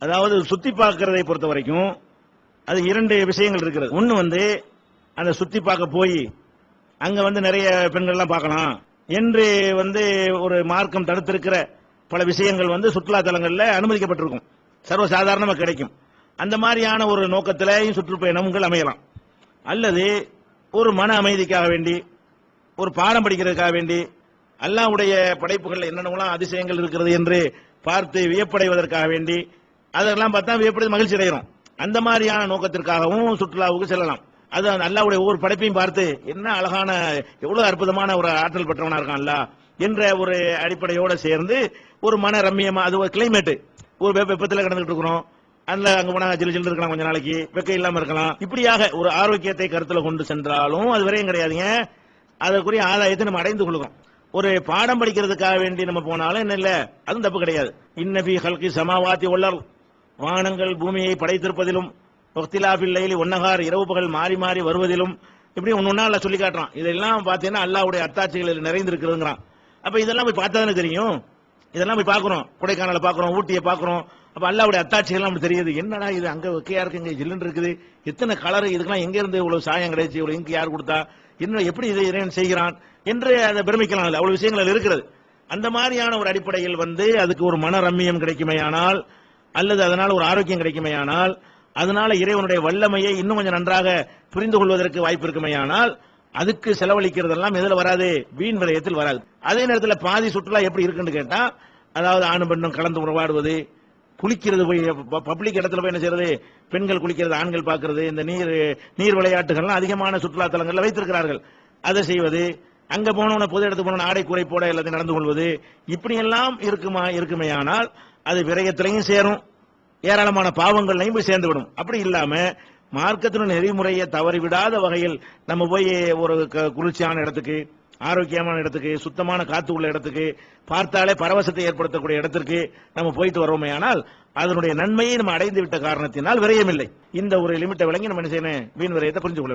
அதாவது சுத்தி பார்க்கிறதை பொறுத்த வரைக்கும் அது இரண்டு விஷயங்கள் இருக்கிறது. ஒன்னு அந்த சுத்தி பார்க்க போய் அங்க நிறைய பெண்கள் எல்லாம் பார்க்கலாம் என்று ஒரு மார்க்கம் தடுத்திருக்கிற பல விஷயங்கள் சுற்றுலா தலங்கள்ல அனுமதிக்கப்பட்டிருக்கும், சர்வசாதாரணமா கிடைக்கும். அந்த மாதிரியான ஒரு நோக்கத்திலேயும் சுற்றுப்பயணங்கள் அமையலாம். அல்லது ஒரு மன அமைதிக்காக வேண்டி, ஒரு பாடம் படிக்கிறதுக்காக வேண்டி, அல்லாஹ்வுடைய படைப்புகள் என்னென்னலாம் அதிசயங்கள் இருக்கிறது என்று பார்த்து வியப்படைவதற்காக வேண்டி, அதெல்லாம் பார்த்தா வியப்படை மகிழ்ச்சி அடைகிறோம். அந்த மாதிரியான நோக்கத்திற்காகவும் சுற்றுலாவுக்கு செல்லலாம். அது அல்லாஹ்வுடைய ஒவ்வொரு படைப்பையும் பார்த்து என்ன அழகான, எவ்வளவு அற்புதமான ஒரு ஆற்றல் பெற்றவனா இருக்கான் அல்லாஹ் என்ற ஒரு அடிப்படையோட சேர்ந்து ஒரு மன ரம்மியமா, அது ஒரு கிளைமேட், ஒரு வெப்பத்தில் கிடந்துட்டு இருக்கிறோம், அதுல அங்க போனா ஜில் ஜில் இருக்கலாம், கொஞ்ச நாளைக்கு வெக்க இல்லாம இருக்கலாம். இப்படியாக ஒரு ஆரோக்கியத்தை கருத்துல கொண்டு சென்றாலும் அது வரையும் கிடையாதுங்க. அதற்குரிய ஆதாயத்தை நம்ம அடைந்து கொள்கிறோம். ஒரு பாடம் படிக்கிறதுக்காக வேண்டி நம்ம போனாலும் என்ன இல்ல, அதுவும் தப்பு கிடையாது. இன்னபி ஹல்கி சமாவாத்தி வல்லர், வானங்கள் பூமியை படைத்திருப்பதிலும், வக்திலாஃபில் லைலி ஒன்னகார், இரவு பகல் மாறி மாறி வருவதிலும், இப்படி ஒன்னொன்னா அல்லாஹ் சொல்லி காட்டுறான். இதெல்லாம் பார்த்தீங்கன்னா அல்லாஹ்வுடைய அத்தாட்சிகள் நிறைந்திருக்கிறதுங்கிறான். அப்ப இதெல்லாம் போய் பார்த்தா தானே தெரியும். இதெல்லாம் போய் பார்க்கிறோம், கொடைக்கானலை பார்க்கிறோம், ஊட்டியை பார்க்கிறோம். அப்ப அல்லாஹ்வுடைய அத்தாட்சிகள் நமக்கு தெரியுது. என்னடா இது, அங்க வெக்கையா இருக்கு, இங்க ஜில்லுன்னு இருக்குது, எத்தனை கலர், இதுக்கெல்லாம் எங்க இருந்து இவ்வளவு சாயம் கிடைச்சு, இவ்வளவு இங்கு யார் கொடுத்தா, இன்னும் எப்படி இதை இறைவன் செய்கிறான் என்று அதை பிரமிக்கலாம். அவ்வளவு விஷயங்கள் இருக்கிறது. அந்த மாதிரியான ஒரு அடிப்படையில் அதுக்கு ஒரு மன ரம்மியம் கிடைக்குமையானால், அல்லது அதனால ஒரு ஆரோக்கியம் கிடைக்குமையானால், அதனால இறைவனுடைய வல்லமையை இன்னும் கொஞ்சம் நன்றாக புரிந்து கொள்வதற்கு வாய்ப்பு இருக்குமையானால், அதுக்கு செலவழிக்கிறதெல்லாம் எதுல வராது, வீண் விரயத்தில் வராது. அதே நேரத்தில் பாதி சுற்றுலா எப்படி இருக்குன்னு கேட்டா, அதாவது ஆணும் பெண்ணும் கலந்து உறவாடுவது, குளிக்கிறது, போய் பப்ளிக் இடத்துல போய் என்ன செய்யறது, பெண்கள் குளிக்கிறது, ஆண்கள் பார்க்கிறது, இந்த நீர் விளையாட்டுகள்லாம் அதிகமான சுற்றுலா தலங்களில் வைத்திருக்கிறார்கள். அதை செய்வது, அங்க போனவன பொது இடத்துக்கு போன ஆடை குறை போட எல்லாத்தையும் நடந்து கொள்வது, இப்படி எல்லாம் இருக்குமேயானால் அது விரயத்திலையும் சேரும், ஏராளமான பாவங்களையும் போய் சேர்ந்து விடும். அப்படி இல்லாம மார்க்கத்தின் நெறிமுறையை தவறிவிடாத வகையில் நம்ம போய் ஒரு குளிர்ச்சியான இடத்துக்கு, ஆரோக்கியமான இடத்துக்கு, சுத்தமான காத்து உள்ள இடத்துக்கு, பார்த்தாலே பரவசத்தை ஏற்படுத்தக்கூடிய இடத்திற்கு நம்ம போயிட்டு வரோமே, ஆனால் அதனுடைய நன்மையை நம்ம அடைந்து விட்ட காரணத்தினால் விரயமில்லை. இந்த ஒரு லிமிட்டை விளங்கி நம்ம என்ன செய்யணும், வீண் விரயத்தை புரிஞ்சு கொள்ள வேண்டும்.